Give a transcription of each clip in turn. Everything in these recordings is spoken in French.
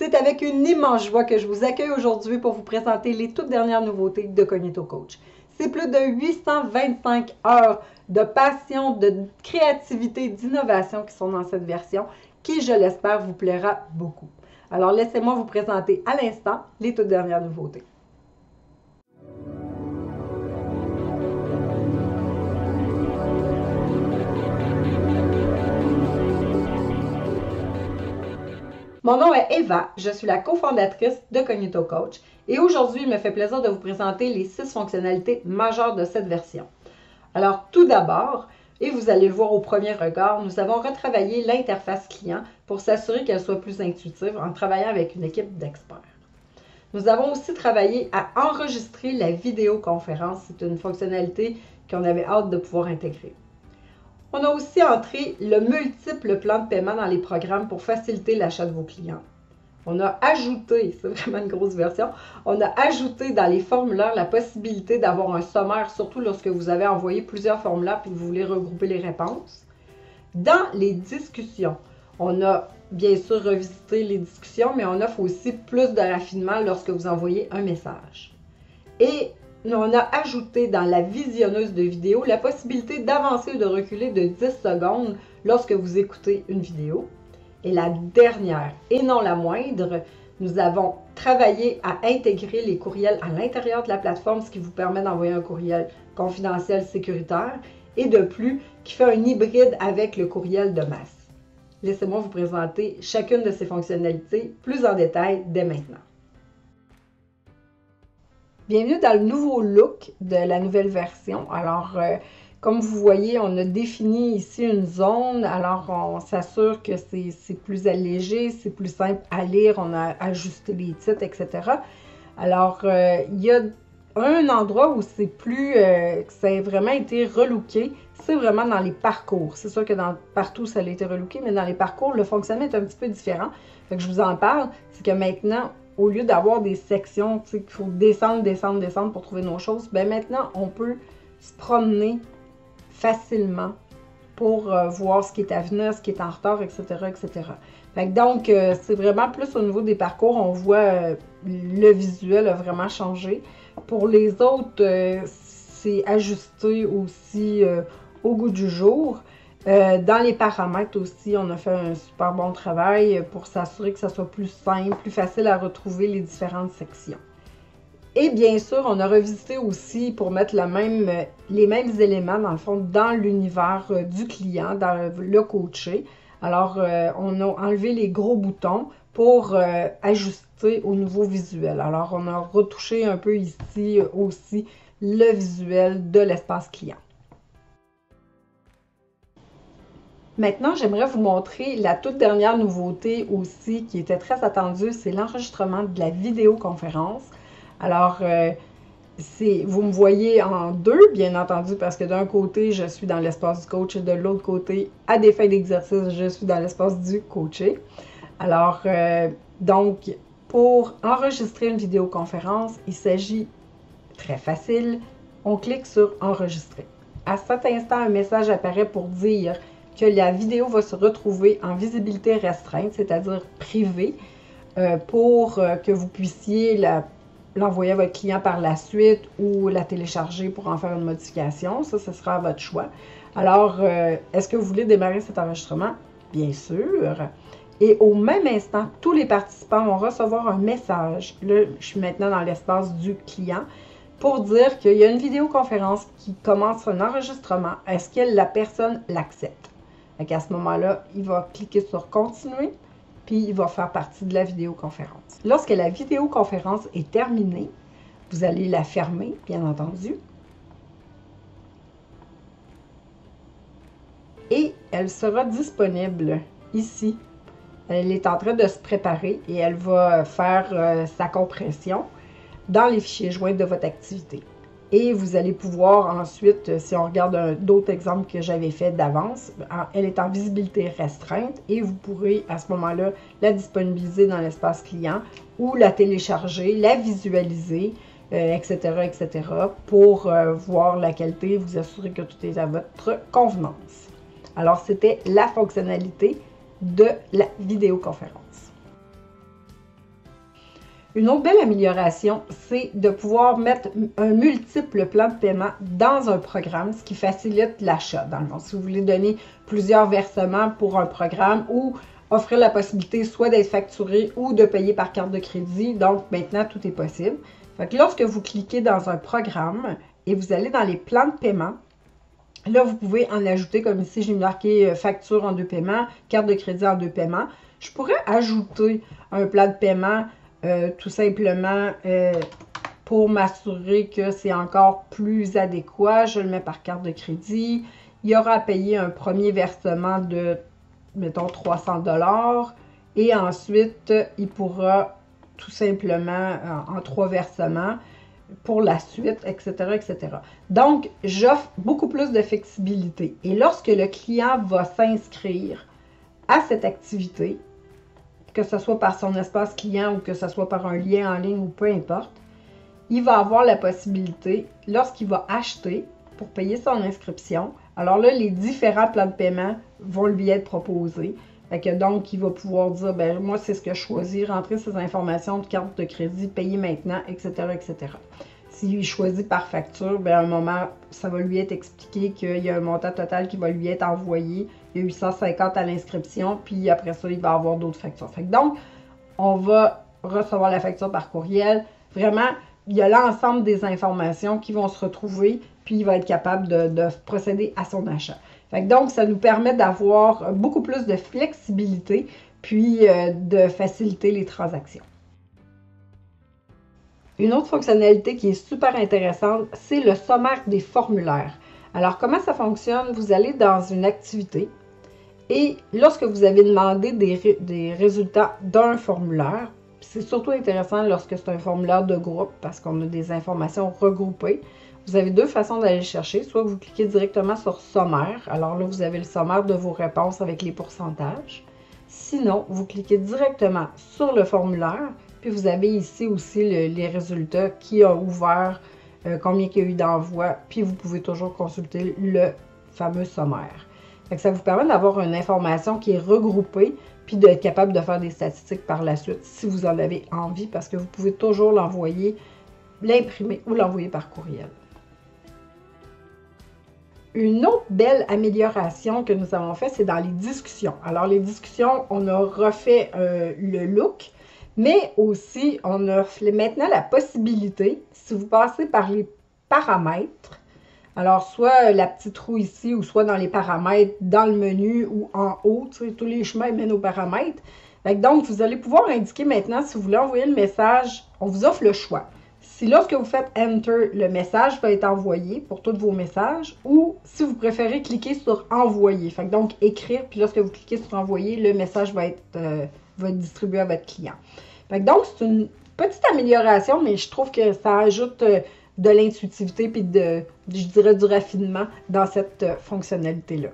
C'est avec une immense joie que je vous accueille aujourd'hui pour vous présenter les toutes dernières nouveautés de Cognito Coach. C'est plus de 825 heures de passion, de créativité, d'innovation qui sont dans cette version qui, je l'espère, vous plaira beaucoup. Alors, laissez-moi vous présenter à l'instant les toutes dernières nouveautés. Mon nom est Eva, je suis la cofondatrice de Cognito Coach et aujourd'hui, il me fait plaisir de vous présenter les 6 fonctionnalités majeures de cette version. Alors, tout d'abord, et vous allez le voir au premier regard, nous avons retravaillé l'interface client pour s'assurer qu'elle soit plus intuitive en travaillant avec une équipe d'experts. Nous avons aussi travaillé à enregistrer la vidéoconférence. C'est une fonctionnalité qu'on avait hâte de pouvoir intégrer. On a aussi entré le multiple plan de paiement dans les programmes pour faciliter l'achat de vos clients. On a ajouté, c'est vraiment une grosse version, on a ajouté dans les formulaires la possibilité d'avoir un sommaire, surtout lorsque vous avez envoyé plusieurs formulaires et que vous voulez regrouper les réponses. Dans les discussions, on a bien sûr revisité les discussions, mais on offre aussi plus de raffinement lorsque vous envoyez un message. Et on a ajouté dans la visionneuse de vidéo la possibilité d'avancer ou de reculer de 10 secondes lorsque vous écoutez une vidéo. Et la dernière, et non la moindre, nous avons travaillé à intégrer les courriels à l'intérieur de la plateforme, ce qui vous permet d'envoyer un courriel confidentiel sécuritaire et de plus, qui fait un hybride avec le courriel de masse. Laissez-moi vous présenter chacune de ces fonctionnalités plus en détail dès maintenant. Bienvenue dans le nouveau look de la nouvelle version. Alors, comme vous voyez, on a défini ici une zone. Alors, on s'assure que c'est plus allégé, c'est plus simple à lire. On a ajusté les titres, etc. Alors, il y a un endroit où c'est plus, ça a vraiment été relooké. C'est vraiment dans les parcours. C'est sûr que partout, ça a été relooké, mais dans les parcours, le fonctionnement est un petit peu différent. Fait que je vous en parle, c'est que maintenant, au lieu d'avoir des sections, tu sais, qu'il faut descendre, descendre, descendre pour trouver nos choses, bien maintenant, on peut se promener facilement pour voir ce qui est à venir, ce qui est en retard, etc., etc. Fait que donc, c'est vraiment plus au niveau des parcours, on voit le visuel a vraiment changé. Pour les autres, c'est ajusté aussi au goût du jour. Dans les paramètres aussi, on a fait un super bon travail pour s'assurer que ça soit plus simple, plus facile à retrouver les différentes sections. Et bien sûr, on a revisité aussi pour mettre les mêmes éléments, dans le fond, dans l'univers du client, dans le coaché. Alors, on a enlevé les gros boutons pour ajuster au nouveau visuel. Alors, on a retouché un peu ici aussi le visuel de l'espace client. Maintenant, j'aimerais vous montrer la toute dernière nouveauté aussi qui était très attendue, c'est l'enregistrement de la vidéoconférence. Alors, vous me voyez en deux, bien entendu, parce que d'un côté, je suis dans l'espace du coach et de l'autre côté, à des fins d'exercice, je suis dans l'espace du coaché. Alors, donc, pour enregistrer une vidéoconférence, il s'agit très facile. On clique sur « Enregistrer ». À cet instant, un message apparaît pour dire que la vidéo va se retrouver en visibilité restreinte, c'est-à-dire privée, pour que vous puissiez l'envoyer à votre client par la suite ou la télécharger pour en faire une modification. Ça, ce sera à votre choix. Alors, est-ce que vous voulez démarrer cet enregistrement? Bien sûr. Et au même instant, tous les participants vont recevoir un message. Là, je suis maintenant dans l'espace du client pour dire qu'il y a une vidéoconférence qui commence un enregistrement. Est-ce que la personne l'accepte? À ce moment-là, il va cliquer sur « Continuer » puis il va faire partie de la vidéoconférence. Lorsque la vidéoconférence est terminée, vous allez la fermer, bien entendu. Et elle sera disponible ici. Elle est en train de se préparer et elle va faire sa compression dans les fichiers joints de votre activité. Et vous allez pouvoir ensuite, si on regarde d'autres exemples que j'avais fait d'avance, elle est en visibilité restreinte et vous pourrez à ce moment-là la disponibiliser dans l'espace client ou la télécharger, la visualiser, etc., etc. pour voir la qualité, vous assurer que tout est à votre convenance. Alors, c'était la fonctionnalité de la vidéoconférence. Une autre belle amélioration, c'est de pouvoir mettre un multiple plan de paiement dans un programme, ce qui facilite l'achat, dans le fond. Si vous voulez donner plusieurs versements pour un programme ou offrir la possibilité soit d'être facturé ou de payer par carte de crédit, donc maintenant tout est possible. Fait que lorsque vous cliquez dans un programme et vous allez dans les plans de paiement, là vous pouvez en ajouter, comme ici j'ai marqué facture en 2 paiements, carte de crédit en 2 paiements. Je pourrais ajouter un plan de paiement tout simplement pour m'assurer que c'est encore plus adéquat. Je le mets par carte de crédit. Il y aura à payer un premier versement de, mettons, 300 $ et ensuite, il pourra tout simplement en 3 versements pour la suite, etc., etc. Donc, j'offre beaucoup plus de flexibilité. Et lorsque le client va s'inscrire à cette activité, que ce soit par son espace client ou que ce soit par un lien en ligne ou peu importe, il va avoir la possibilité, lorsqu'il va acheter pour payer son inscription, alors là, les différents plans de paiement vont lui être proposés. Fait que donc, il va pouvoir dire, ben moi, c'est ce que je choisis, rentrer ses informations de carte de crédit, payer maintenant, etc., etc. S'il choisit par facture, ben à un moment, ça va lui être expliqué qu'il y a un montant total qui va lui être envoyé. Il y a 850 à l'inscription, puis après ça, il va avoir d'autres factures. Fait que donc, on va recevoir la facture par courriel. Vraiment, il y a l'ensemble des informations qui vont se retrouver, puis il va être capable de procéder à son achat. Fait que donc, ça nous permet d'avoir beaucoup plus de flexibilité, puis de faciliter les transactions. Une autre fonctionnalité qui est super intéressante, c'est le sommaire des formulaires. Alors, comment ça fonctionne? Vous allez dans une activité et lorsque vous avez demandé des résultats d'un formulaire, c'est surtout intéressant lorsque c'est un formulaire de groupe parce qu'on a des informations regroupées. Vous avez 2 façons d'aller chercher. Soit vous cliquez directement sur sommaire. Alors là, vous avez le sommaire de vos réponses avec les pourcentages. Sinon, vous cliquez directement sur le formulaire. Puis vous avez ici aussi les résultats, qui a ouvert, combien il y a eu d'envois. Puis vous pouvez toujours consulter le fameux sommaire. Fait que ça vous permet d'avoir une information qui est regroupée, puis d'être capable de faire des statistiques par la suite si vous en avez envie, parce que vous pouvez toujours l'envoyer, l'imprimer ou l'envoyer par courriel. Une autre belle amélioration que nous avons fait, c'est dans les discussions. Alors, les discussions, on a refait le look, mais aussi, on a maintenant la possibilité, si vous passez par les paramètres, alors soit la petite roue ici, ou soit dans les paramètres, dans le menu ou en haut, tu sais, tous les chemins mènent aux paramètres. Donc, vous allez pouvoir indiquer maintenant, si vous voulez envoyer le message, on vous offre le choix. Si lorsque vous faites Enter, le message va être envoyé pour tous vos messages, ou si vous préférez cliquer sur Envoyer. Fait que donc, écrire, puis lorsque vous cliquez sur Envoyer, le message va être distribué à votre client. Fait que donc, c'est une petite amélioration, mais je trouve que ça ajoute de l'intuitivité puis je dirais, du raffinement dans cette fonctionnalité-là.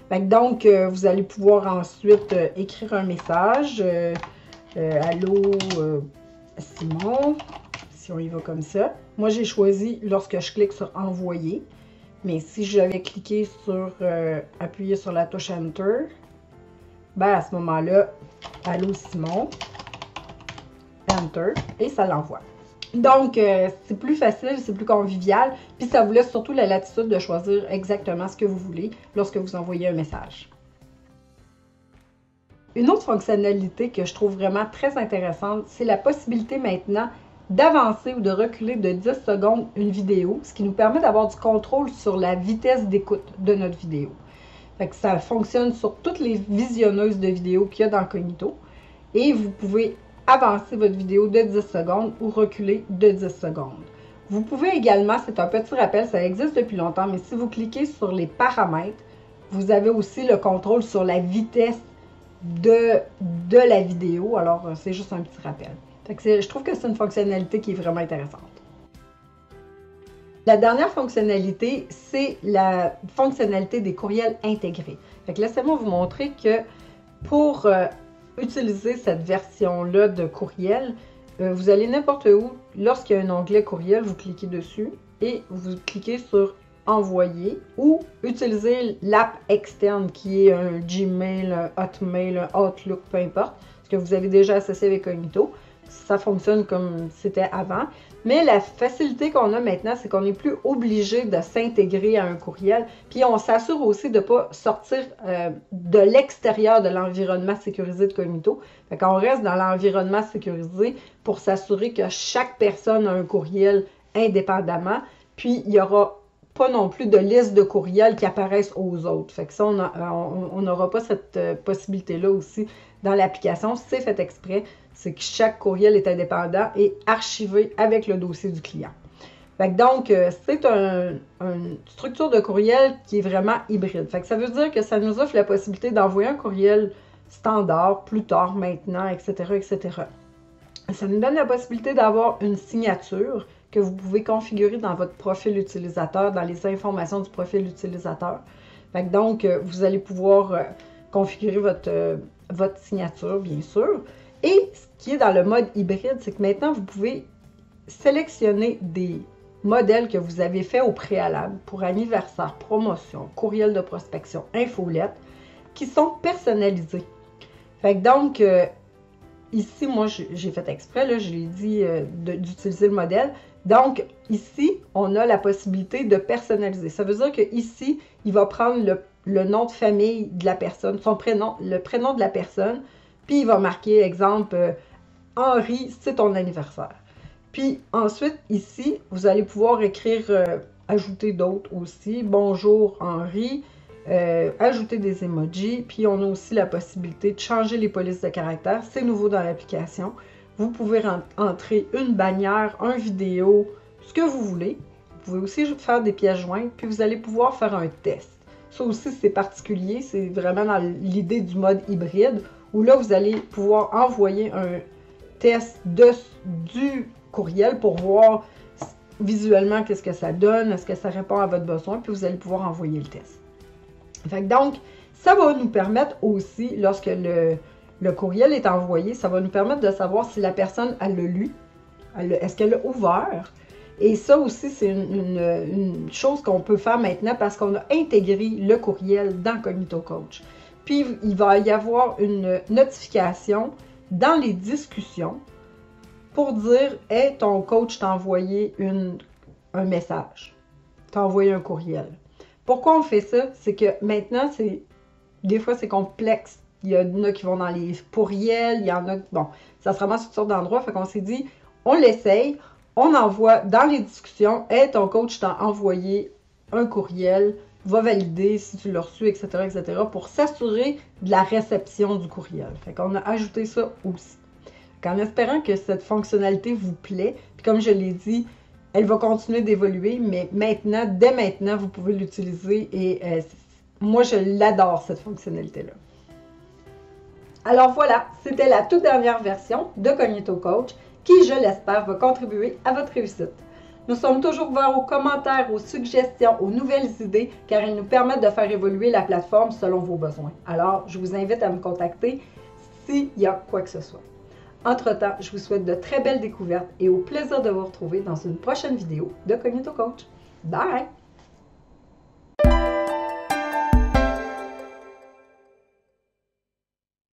Fait que donc, vous allez pouvoir ensuite écrire un message. Allô, Simon. Si on y va comme ça. Moi, j'ai choisi lorsque je clique sur Envoyer. Mais si j'avais cliqué sur appuyer sur la touche Enter, ben à ce moment-là, Allô Simon, Enter, et ça l'envoie. Donc, c'est plus facile, c'est plus convivial, puis ça vous laisse surtout la latitude de choisir exactement ce que vous voulez lorsque vous envoyez un message. Une autre fonctionnalité que je trouve vraiment très intéressante, c'est la possibilité maintenant d'avancer ou de reculer de 10 secondes une vidéo, ce qui nous permet d'avoir du contrôle sur la vitesse d'écoute de notre vidéo. Fait que ça fonctionne sur toutes les visionneuses de vidéos qu'il y a dans Cognito. Et vous pouvez avancer votre vidéo de 10 secondes ou reculer de 10 secondes. Vous pouvez également, c'est un petit rappel, ça existe depuis longtemps, mais si vous cliquez sur les paramètres, vous avez aussi le contrôle sur la vitesse de la vidéo. Alors, c'est juste un petit rappel. Fait que je trouve que c'est une fonctionnalité qui est vraiment intéressante. La dernière fonctionnalité, c'est la fonctionnalité des courriels intégrés. Fait que laissez-moi vous montrer que pour utiliser cette version-là de courriel, vous allez n'importe où, lorsqu'il y a un onglet courriel, vous cliquez dessus et vous cliquez sur Envoyer ou utiliser l'app externe qui est un Gmail, un Hotmail, un Outlook, peu importe, ce que vous avez déjà associé avec Cognito. ça fonctionne comme c'était avant. Mais la facilité qu'on a maintenant, c'est qu'on n'est plus obligé de s'intégrer à un courriel. Puis on s'assure aussi de ne pas sortir de l'extérieur de l'environnement sécurisé de Cognito. Fait qu'on reste dans l'environnement sécurisé pour s'assurer que chaque personne a un courriel indépendamment. Puis il n'y aura pas non plus de liste de courriels qui apparaissent aux autres. Fait que ça, on n'aura pas cette possibilité-là aussi dans l'application. C'est fait exprès. C'est que chaque courriel est indépendant et archivé avec le dossier du client. Fait que donc, c'est une structure de courriel qui est vraiment hybride. Fait que ça veut dire que ça nous offre la possibilité d'envoyer un courriel standard, plus tard, maintenant, etc., etc. Ça nous donne la possibilité d'avoir une signature que vous pouvez configurer dans votre profil utilisateur, dans les informations du profil utilisateur. Fait que donc, vous allez pouvoir configurer votre signature, bien sûr. Et ce qui est dans le mode hybride, c'est que maintenant, vous pouvez sélectionner des modèles que vous avez faits au préalable pour anniversaire, promotion, courriel de prospection, infolette, qui sont personnalisés. Fait que donc, ici, moi, j'ai fait exprès, là, je l'ai dit d'utiliser le modèle. Donc, ici, on a la possibilité de personnaliser. Ça veut dire qu'ici, il va prendre le nom de famille de la personne, son prénom, le prénom de la personne, puis il va marquer, exemple, Henri, c'est ton anniversaire. Puis ensuite, ici, vous allez pouvoir écrire, ajouter d'autres aussi. Bonjour Henri, ajouter des emojis. Puis on a aussi la possibilité de changer les polices de caractère. C'est nouveau dans l'application. Vous pouvez entrer une bannière, un vidéo, ce que vous voulez. Vous pouvez aussi faire des pièces jointes, puis vous allez pouvoir faire un test. Ça aussi, c'est particulier. C'est vraiment dans l'idée du mode hybride, où là, vous allez pouvoir envoyer un test du courriel pour voir visuellement qu'est-ce que ça donne, est-ce que ça répond à votre besoin, puis vous allez pouvoir envoyer le test. Fait que donc, ça va nous permettre aussi, lorsque le courriel est envoyé, ça va nous permettre de savoir si la personne, elle l'a lu, est-ce qu'elle l'a ouvert. Et ça aussi, c'est une chose qu'on peut faire maintenant parce qu'on a intégré le courriel dans Cognito Coach. Puis, il va y avoir une notification dans les discussions pour dire « Hey, ton coach t'a envoyé un message, t'a envoyé un courriel. » Pourquoi on fait ça? C'est que maintenant, des fois, c'est complexe. Il y en a qui vont dans les pourriels, il y en a... Bon, ça se ramasse sur toutes sortes d'endroits. Fait qu'on s'est dit, on l'essaye, on envoie dans les discussions « Hey, ton coach t'a envoyé un courriel. » Va valider si tu l'as reçu, etc., etc., pour s'assurer de la réception du courriel. Fait qu'on a ajouté ça aussi. En espérant que cette fonctionnalité vous plaît, puis comme je l'ai dit, elle va continuer d'évoluer, mais maintenant, dès maintenant, vous pouvez l'utiliser et moi, je l'adore, cette fonctionnalité-là. Alors voilà, c'était la toute dernière version de Cognito Coach qui, je l'espère, va contribuer à votre réussite. Nous sommes toujours ouverts aux commentaires, aux suggestions, aux nouvelles idées, car elles nous permettent de faire évoluer la plateforme selon vos besoins. Alors, je vous invite à me contacter s'il y a quoi que ce soit. Entre-temps, je vous souhaite de très belles découvertes et au plaisir de vous retrouver dans une prochaine vidéo de Cognito Coach. Bye!